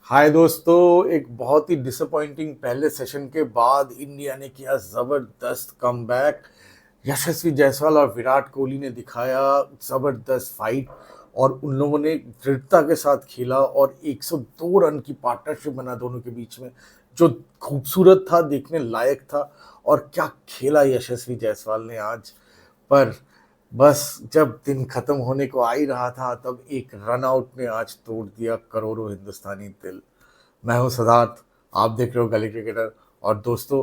हाय दोस्तों, एक बहुत ही डिसअपॉइंटिंग पहले सेशन के बाद इंडिया ने किया जबरदस्त कमबैक। यशस्वी जायसवाल और विराट कोहली ने दिखाया जबरदस्त फाइट और उन लोगों ने दृढ़ता के साथ खेला और 102 रन की पार्टनरशिप बना दोनों के बीच में, जो खूबसूरत था, देखने लायक था। और क्या खेला यशस्वी जायसवाल ने आज। पर बस जब दिन खत्म होने को आ ही रहा था तब एक रन आउट ने आज तोड़ दिया करोड़ों हिंदुस्तानी दिल। मैं हूं सिद्धार्थ, आप देख रहे हो गली क्रिकेटर। और दोस्तों,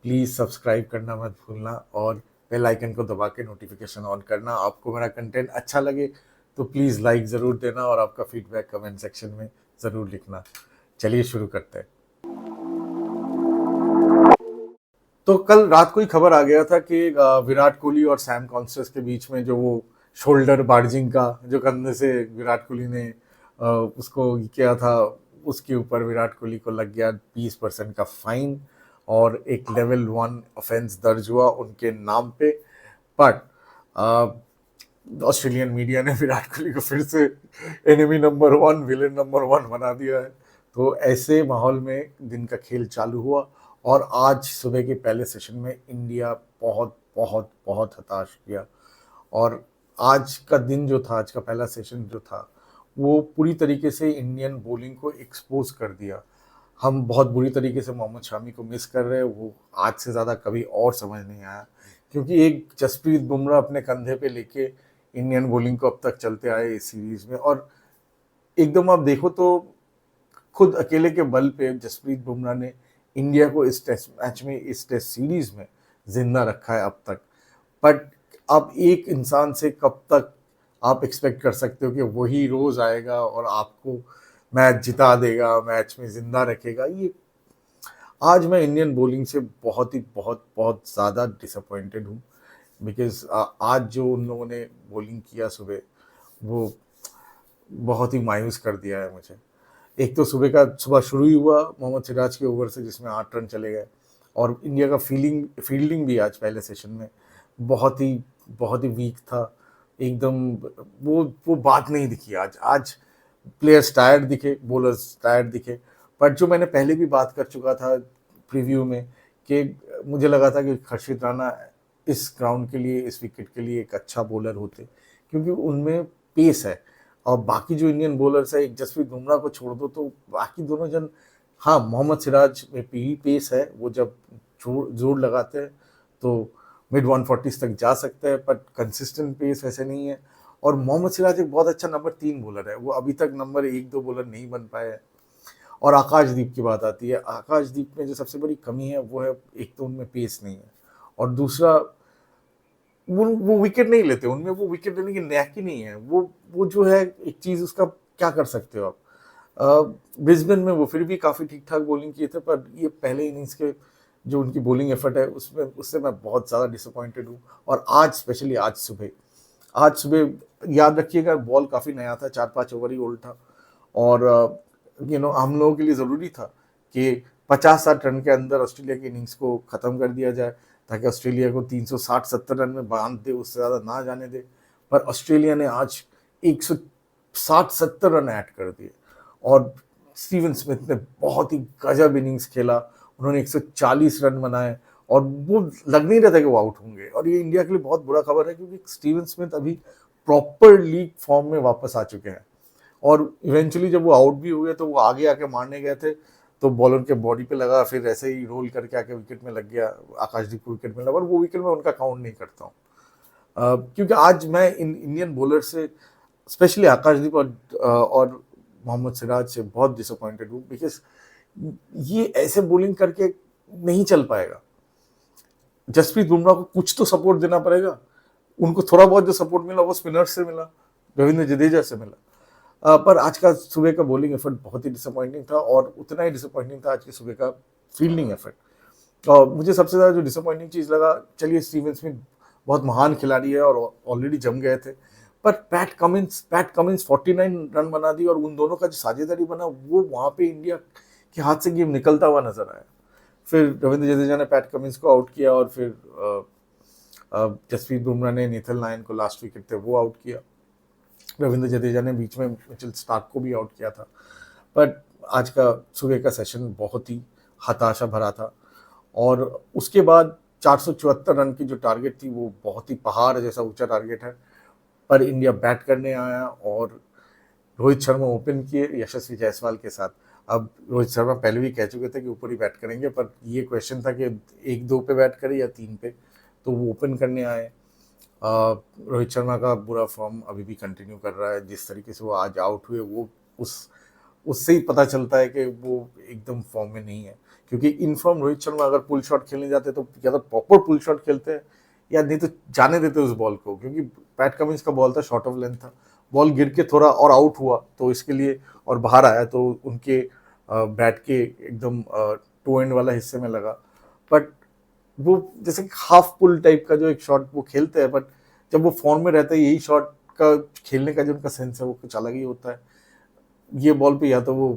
प्लीज़ सब्सक्राइब करना मत भूलना और बेल आइकन को दबा के नोटिफिकेशन ऑन करना। आपको मेरा कंटेंट अच्छा लगे तो प्लीज़ लाइक ज़रूर देना और आपका फीडबैक कमेंट सेक्शन में ज़रूर लिखना। चलिए शुरू करते हैं। तो कल रात को ही खबर आ गया था कि विराट कोहली और सैम कॉन्सर्स के बीच में जो वो शोल्डर बार्जिंग का जो कंधे से विराट कोहली ने उसको किया था, उसके ऊपर विराट कोहली को लग गया 20% का फाइन और एक लेवल 1 ऑफेंस दर्ज हुआ उनके नाम पे। बट ऑस्ट्रेलियन मीडिया ने विराट कोहली को फिर से एनिमी नंबर 1, विलेन नंबर 1 बना दिया है। तो ऐसे माहौल में दिन का खेल चालू हुआ और आज सुबह के पहले सेशन में इंडिया बहुत बहुत बहुत हताश किया। और आज का दिन जो था, आज का पहला सेशन जो था, वो पूरी तरीके से इंडियन बॉलिंग को एक्सपोज कर दिया। हम बहुत बुरी तरीके से मोहम्मद शामी को मिस कर रहे हैं, वो आज से ज़्यादा कभी और समझ नहीं आया। क्योंकि एक जसप्रीत बुमराह अपने कंधे पे लेके इंडियन बॉलिंग को अब तक चलते आए इस सीरीज में। और एकदम आप देखो तो खुद अकेले के बल पे जसप्रीत बुमराह ने इंडिया को इस टेस्ट मैच में, इस टेस्ट सीरीज में जिंदा रखा है अब तक। बट अब एक इंसान से कब तक आप एक्सपेक्ट कर सकते हो कि वही रोज आएगा और आपको मैच जिता देगा, मैच में जिंदा रखेगा। ये आज मैं इंडियन बॉलिंग से बहुत ही बहुत बहुत ज़्यादा डिसअपॉइंटेड हूँ। बिकॉज आज जो उन लोगों ने बॉलिंग किया सुबह, वो बहुत ही मायूस कर दिया है मुझे। एक तो सुबह शुरू ही हुआ मोहम्मद सिराज के ओवर से जिसमें 8 रन चले गए। और इंडिया का फील्डिंग भी आज पहले सेशन में बहुत ही बहुत ही वीक था एकदम। वो बात नहीं दिखी आज। आज प्लेयर्स टायर्ड दिखे, बॉलर्स टायर्ड दिखे। बट जो मैंने पहले भी बात कर चुका था प्रीव्यू में कि मुझे लगा था कि खर्शीद राणा इस ग्राउंड के लिए, इस विकेट के लिए एक अच्छा बॉलर होते, क्योंकि उनमें पेस है। और बाकी जो इंडियन बॉलर्स है, एक जसप्रीत बुमराह को छोड़ दो तो बाकी दोनों जन, हाँ मोहम्मद सिराज में भी पेस है, वो जब जोर लगाते हैं तो मिड 140s तक जा सकता है, बट कंसिस्टेंट पेस वैसे नहीं है। और मोहम्मद सिराज एक बहुत अच्छा नंबर 3 बॉलर है, वो अभी तक नंबर 1-2 बॉलर नहीं बन पाए हैं। और आकाशदीप की बात आती है, आकाशदीप में जो सबसे बड़ी कमी है वो है, एक तो उनमें पेस नहीं है और दूसरा वो विकेट नहीं लेते, उनमें वो विकेट लेने की नैक ही नहीं है। वो जो है एक चीज़, उसका क्या कर सकते हो आप। ब्रिस्बेन में वो फिर भी काफ़ी ठीक ठाक बॉलिंग किए थे, पर ये पहले इनिंग्स के जो उनकी बॉलिंग एफर्ट है उसमें, उससे मैं बहुत ज़्यादा डिसअपॉइंटेड हूँ। और आज स्पेशली आज सुबह याद रखिएगा, बॉल काफ़ी नया था, 4-5 ओवर ही ओल्ड था। और हम लोगों के लिए ज़रूरी था कि 50-60 रन के अंदर ऑस्ट्रेलिया की इनिंग्स को ख़त्म कर दिया जाए, ताकि ऑस्ट्रेलिया को 360-70 रन में बांध दे, उससे ज़्यादा ना जाने दे। पर ऑस्ट्रेलिया ने आज 160-70 रन ऐड कर दिए। और स्टीवन स्मिथ ने बहुत ही गजब इनिंग्स खेला, उन्होंने 140 रन बनाए और वो लग नहीं रहा था कि वो आउट होंगे। और ये इंडिया के लिए बहुत बुरा खबर है, क्योंकि स्टीवन स्मिथ अभी प्रॉपर लीग फॉर्म में वापस आ चुके हैं। और इवेंचुअली जब वो आउट भी हुए तो वो आगे आके मारने गए थे, तो बॉलर के बॉडी पे लगा, फिर ऐसे ही रोल करके आके विकेट में लग गया। आकाशदीप को विकेट में लगा और वो विकेट में उनका काउंट नहीं करता हूँ। क्योंकि आज मैं इंडियन बॉलर से, स्पेशली आकाशदीप और मोहम्मद सिराज से बहुत डिसअपॉइंटेड हूँ। बिकॉज ये ऐसे बॉलिंग करके नहीं चल पाएगा। जसप्रीत बुमराह को कुछ तो सपोर्ट देना पड़ेगा। उनको थोड़ा बहुत जो सपोर्ट मिला वो स्पिनर से मिला, रविंद्र जडेजा से मिला। पर आज का सुबह का बॉलिंग एफर्ट बहुत ही डिसअपॉइंटिंग था और उतना ही डिसअपॉइंटिंग था आज के सुबह का फील्डिंग एफर्ट। और मुझे सबसे ज़्यादा जो डिसअपॉइंटिंग चीज़ लगा, चलिए स्टीवन स्मिथ बहुत महान खिलाड़ी है और ऑलरेडी जम गए थे, पर पैट कमिंस 49 रन बना दी और उन दोनों का जो साझेदारी बना, वो वहाँ पे इंडिया के हाथ से गेम निकलता हुआ नजर आया। फिर रविंद्र जडेजा ने पैट कमिंस को आउट किया और फिर जसप्रीत बुमराह ने नेथन लायन को, लास्ट विकेट थे, वो आउट किया। रविंद्र जडेजा ने बीच में मिचेल स्टार्क को भी आउट किया था। बट आज का सुबह का सेशन बहुत ही हताशा भरा था। और उसके बाद 474 रन की जो टारगेट थी वो बहुत ही पहाड़ जैसा ऊंचा टारगेट है, पर इंडिया बैट करने आया और रोहित शर्मा ओपन किए यशस्वी जायसवाल के साथ। अब रोहित शर्मा पहले भी कह चुके थे कि ऊपर ही बैट करेंगे, पर ये क्वेश्चन था कि 1-2 पे बैट करे या 3 पे, तो वो ओपन करने आए। रोहित शर्मा का बुरा फॉर्म अभी भी कंटिन्यू कर रहा है। जिस तरीके से वो आज आउट हुए, वो उस उससे ही पता चलता है कि वो एकदम फॉर्म में नहीं है। क्योंकि इन फॉर्म रोहित शर्मा अगर पुल शॉट खेलने जाते तो या तो प्रॉपर पुल शॉट खेलते हैं या नहीं तो जाने देते उस बॉल को, क्योंकि पैट कमिंस का बॉल था, शॉर्ट ऑफ लेंथ था, बॉल गिर के थोड़ा और आउट हुआ तो इसके लिए और बाहर आया तो उनके बैट के एकदम टू एंड वाला हिस्से में लगा। बट वो जैसे हाफ पुल टाइप का जो एक शॉट वो खेलते हैं, बट जब वो फॉर्म में रहता है यही शॉट का खेलने का जो उनका सेंस है वो कुछ अलग ही होता है। ये बॉल पे या तो वो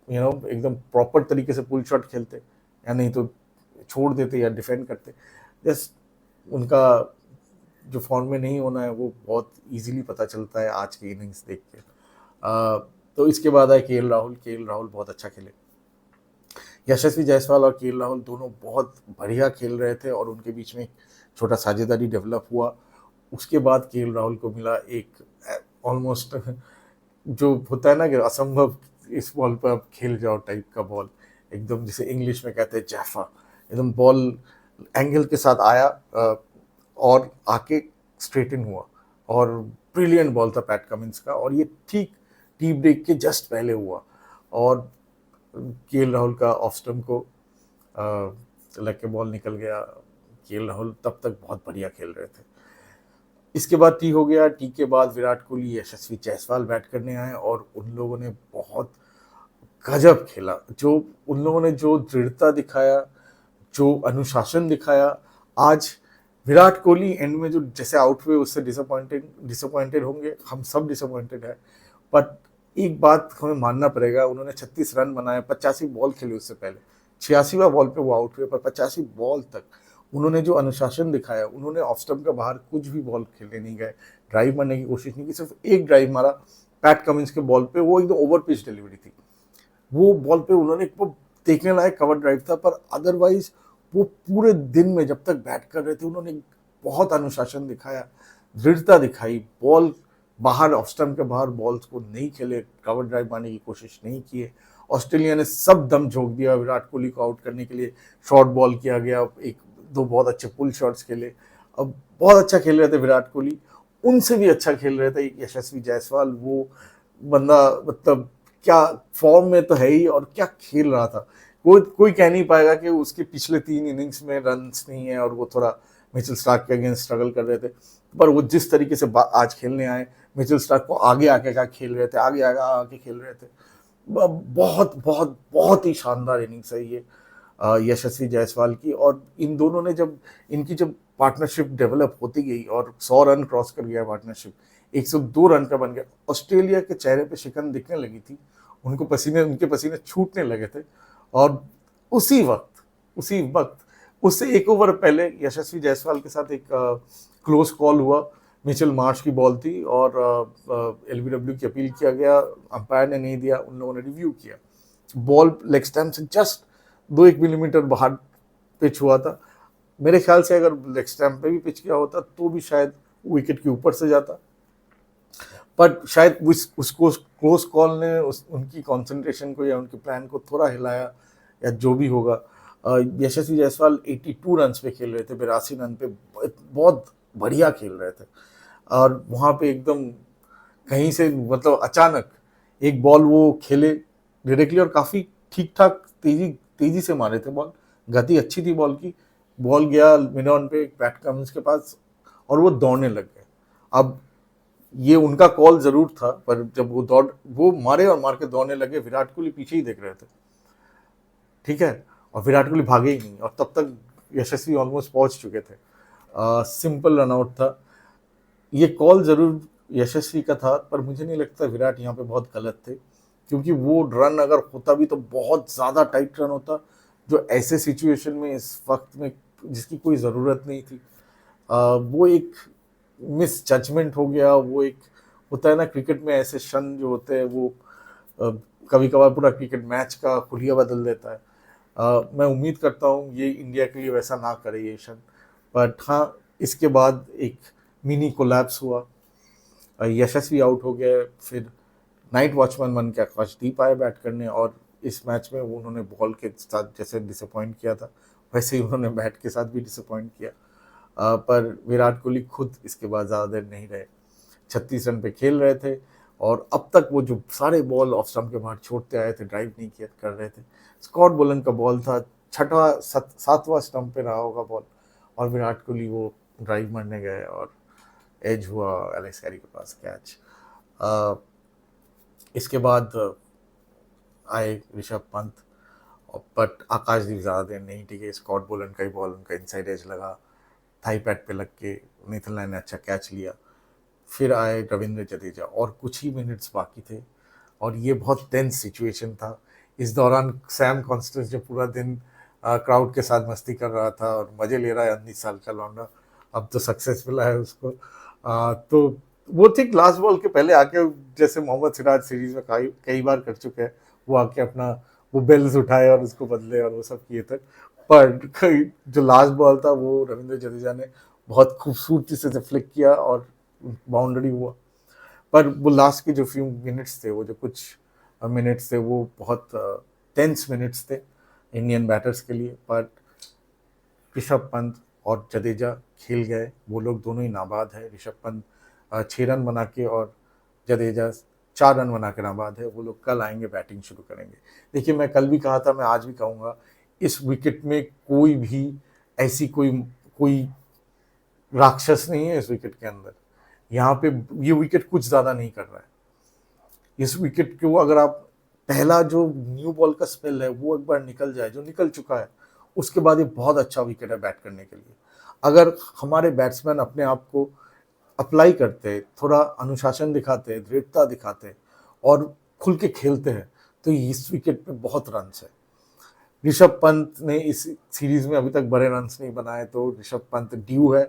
एकदम प्रॉपर तरीके से पुल शॉट खेलते या नहीं तो छोड़ देते या डिफेंड करते। जस्ट उनका जो फॉर्म में नहीं होना है वो बहुत इजीली पता चलता है आज की इनिंग्स देख के। तो इसके बाद आए के एल राहुल बहुत अच्छा खेले। यशस्वी जायसवाल और के एल राहुल दोनों बहुत बढ़िया खेल रहे थे और उनके बीच में एक छोटा साझेदारी डेवलप हुआ। उसके बाद के एल राहुल को मिला एक ऑलमोस्ट जो होता है ना कि असंभव, इस बॉल पर आप खेल जाओ टाइप का बॉल, एकदम जिसे इंग्लिश में कहते हैं जैफा। एकदम बॉल एंगल के साथ आया और आके स्ट्रेट इन हुआ और ब्रिलियंट बॉल था पैट कमिंस का। और ये ठीक टी ब्रेक के जस्ट पहले हुआ और के एल राहुल का ऑफ स्टंप को लग के बॉल निकल गया। के एल राहुल तब तक बहुत बढ़िया खेल रहे थे। इसके बाद टी हो गया। टी के बाद विराट कोहली, यशस्वी जायसवाल बैट करने आए और उन लोगों ने बहुत गजब खेला। जो उन लोगों ने जो दृढ़ता दिखाया, जो अनुशासन दिखाया। आज विराट कोहली एंड में जो जैसे आउट हुए उससे डिसअपॉइंटेड होंगे, हम सब डिसअपॉइंटेड है। बट एक बात हमें मानना पड़ेगा, उन्होंने 36 रन बनाए, 85 बॉल खेले उससे पहले, 86वां बॉल पे वो आउट हुए, पर 85 बॉल तक उन्होंने जो अनुशासन दिखाया, उन्होंने ऑफ स्टंप के बाहर कुछ भी बॉल खेलने नहीं गए, ड्राइव मारने की कोशिश नहीं की। सिर्फ एक ड्राइव मारा पैट कमिंस के बॉल पे, वो एकदम ओवर पिच डिलीवरी थी। वो बॉल पे उन्होंने वो देखने लायक कवर ड्राइव था, पर अदरवाइज वो पूरे दिन में जब तक बैट कर रहे थे उन्होंने बहुत अनुशासन दिखाया, दृढ़ता दिखाई। बॉल बाहर, ऑफ स्टंप के बाहर बॉल्स को नहीं खेले, कवर ड्राइव मारने की कोशिश नहीं किए। ऑस्ट्रेलिया ने सब दम झोंक दिया विराट कोहली को आउट करने के लिए। शॉर्ट बॉल किया गया, एक दो बहुत अच्छे पुल शॉट्स खेले। अब बहुत अच्छा खेल रहे थे विराट कोहली, उनसे भी अच्छा खेल रहे थे यशस्वी जायसवाल। वो बंदा मतलब क्या फॉर्म में तो है ही, और क्या खेल रहा था। कोई कोई कह नहीं पाएगा कि उसके पिछले 3 इनिंग्स में रन्स नहीं है और वो थोड़ा मिचेल स्टार्क के अगेंस्ट स्ट्रगल कर रहे थे। पर वो जिस तरीके से आज खेलने आए, मिचेल स्टार्क को आगे आके का खेल रहे थे, आगे आगे आके खेल रहे थे। बहुत बहुत बहुत ही शानदार इनिंग्स है ये यशस्वी जायसवाल की। और इन दोनों ने जब इनकी जब पार्टनरशिप डेवलप होती गई और 100 रन क्रॉस कर गया पार्टनरशिप, 102 रन का बन गया, ऑस्ट्रेलिया के चेहरे पे शिकन दिखने लगी थी, उनके पसीने छूटने लगे थे। और उसी वक्त उससे एक ओवर पहले यशस्वी जायसवाल के साथ एक क्लोज कॉल हुआ। मिचेल मार्श की बॉल थी और एलबीडब्ल्यू की अपील किया गया, अंपायर ने नहीं दिया, उन लोगों ने रिव्यू किया। बॉल लेग स्टैम्प से जस्ट 2-1 मिलीमीटर बाहर पिच हुआ था। मेरे ख्याल से अगर लेग स्टैम्प पे भी पिच किया होता तो भी शायद विकेट के ऊपर से जाता। पर शायद उसको क्लोज कॉल ने उनकी कंसंट्रेशन को या उनके प्लान को थोड़ा हिलाया या जो भी होगा। यशस्वी जायसवाल 82 रन पे खेल रहे थे, 82 रन पे बहुत बढ़िया खेल रहे थे। और वहाँ पे एकदम कहीं से मतलब अचानक एक बॉल वो खेले डायरेक्टली और काफ़ी ठीक ठाक तेजी से मारे थे बॉल, गति अच्छी थी बॉल की। बॉल गया मिड ऑन पे पैट कमिंस के पास और वो दौड़ने लग गए। अब ये उनका कॉल जरूर था, पर जब वो मारे और मार के दौड़ने लगे, विराट कोहली पीछे ही देख रहे थे, ठीक है, और विराट कोहली भागे ही नहीं और तब तक यशस्वी ऑलमोस्ट पहुंच चुके थे। सिंपल रनआउट था। ये कॉल जरूर यशस्वी का था, पर मुझे नहीं लगता विराट यहाँ पे बहुत गलत थे, क्योंकि वो रन अगर होता भी तो बहुत ज़्यादा टाइट रन होता, जो ऐसे सिचुएशन में इस वक्त में जिसकी कोई ज़रूरत नहीं थी। वो एक मिस जजमेंट हो गया। वो एक होता है ना क्रिकेट में, ऐसे क्षण जो होते हैं वो कभी कभार पूरा क्रिकेट मैच का हुलिया बदल देता है। मैं उम्मीद करता हूँ ये इंडिया के लिए वैसा ना करे ये क्षण, बट हाँ, इसके बाद एक मिनी कोलैप्स हुआ, यशस्वी आउट हो गया, फिर नाइट वॉचमैन बन के आकाशदीप आए बैट करने, और इस मैच में उन्होंने बॉल के साथ जैसे डिसअपॉइंट किया था वैसे ही उन्होंने बैट के साथ भी डिसअपॉइंट किया। पर विराट कोहली खुद इसके बाद ज़्यादा देर नहीं रहे, 36 रन पे खेल रहे थे, और अब तक वो जो सारे बॉल ऑफ स्टंप के बाहर छोड़ते आए थे, ड्राइव नहीं किया कर रहे थे। स्कॉट बोलन का बॉल था, छठवां सातवां स्टंप पे रहा होगा बॉल, और विराट कोहली वो ड्राइव मारने गए और एज हुआ एलेक्स कैरी के पास कैच। इसके बाद आए ऋषभ पंत, बट आकाशदीप ज़्यादा देर नहीं टिके, स्कॉट बोलन का ही बॉल उनका इनसाइड एज लगा, थाई पैड पे लग के नेथन लायन ने अच्छा कैच लिया। फिर आए रविंद्र जडेजा, और कुछ ही मिनट्स बाकी थे, और ये बहुत टेंस सिचुएशन था। इस दौरान सैम कॉन्स्टेंस जो पूरा दिन क्राउड के साथ मस्ती कर रहा था और मज़े ले रहा है, 19 साल का लौंडा, अब तो सक्सेस मिला है उसको। तो वो ठीक लास्ट बॉल के पहले आके, जैसे मोहम्मद सिराज सीरीज में कई बार कर चुके हैं, वो आके अपना वो बेल्स उठाए और उसको बदले और वो सब किए थे। पर जो लास्ट बॉल था वो रविंद्र जडेजा ने बहुत खूबसूरती से फ्लिक किया और बाउंड्री हुआ। पर वो लास्ट के जो फ्यू मिनट्स थे, वो जो कुछ मिनट्स थे, वो बहुत टेंस मिनट्स थे इंडियन बैटर्स के लिए। पर ऋषभ पंत और जडेजा खेल गए, वो लोग दोनों ही नाबाद है। ऋषभ पंत 6 रन बना के और जडेजा 4 रन बना के नाबाद है। वो लोग कल आएंगे, बैटिंग शुरू करेंगे। देखिए, मैं कल भी कहा था, मैं आज भी कहूँगा, इस विकेट में कोई भी ऐसी कोई राक्षस नहीं है इस विकेट के अंदर। यहाँ पे ये विकेट कुछ ज़्यादा नहीं कर रहा है। इस विकेट को अगर आप पहला जो न्यू बॉल का स्पेल है वो एक बार निकल जाए, जो निकल चुका है, उसके बाद ये बहुत अच्छा विकेट है बैट करने के लिए। अगर हमारे बैट्समैन अपने आप को अप्लाई करते, थोड़ा अनुशासन दिखाते, दृढ़ता दिखाते और खुल के खेलते हैं, तो इस विकेट पे बहुत रन है। ऋषभ पंत ने इस सीरीज में अभी तक बड़े रन नहीं बनाए, तो ऋषभ पंत ड्यू है।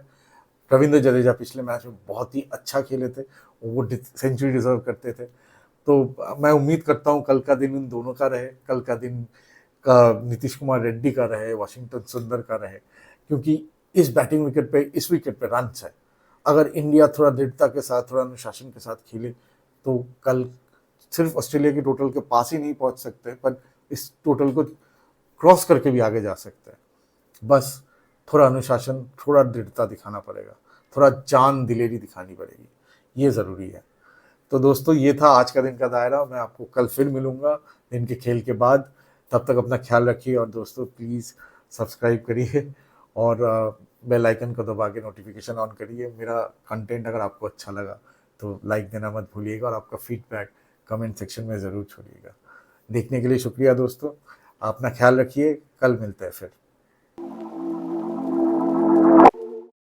रविंद्र जडेजा पिछले मैच में बहुत ही अच्छा खेले थे, वो सेंचुरी डिजर्व करते थे। तो मैं उम्मीद करता हूँ कल का दिन इन दोनों का रहे, कल का दिन का नीतीश कुमार रेड्डी का रहे, वाशिंगटन सुंदर का रहे, क्योंकि इस बैटिंग विकेट पे, इस विकेट पे रन है। अगर इंडिया थोड़ा दृढ़ता के साथ, थोड़ा अनुशासन के साथ खेले, तो कल सिर्फ ऑस्ट्रेलिया की टोटल के पास ही नहीं पहुंच सकते, पर इस टोटल को क्रॉस करके भी आगे जा सकते हैं। बस थोड़ा अनुशासन, थोड़ा दृढ़ता दिखाना पड़ेगा, थोड़ा जान दिलेरी दिखानी पड़ेगी, ये ज़रूरी है। तो दोस्तों, ये था आज का दिन का दायरा। मैं आपको कल फिर मिलूंगा दिन के खेल के बाद। तब तक अपना ख्याल रखिए, और दोस्तों प्लीज़ सब्सक्राइब करिए और बेल आइकन को दबा के नोटिफिकेशन ऑन करिए। मेरा कंटेंट अगर आपको अच्छा लगा तो लाइक देना मत भूलिएगा, और आपका फीडबैक कमेंट सेक्शन में ज़रूर छोड़िएगा। देखने के लिए शुक्रिया दोस्तों, अपना ख्याल रखिए, कल मिलते हैं फिर।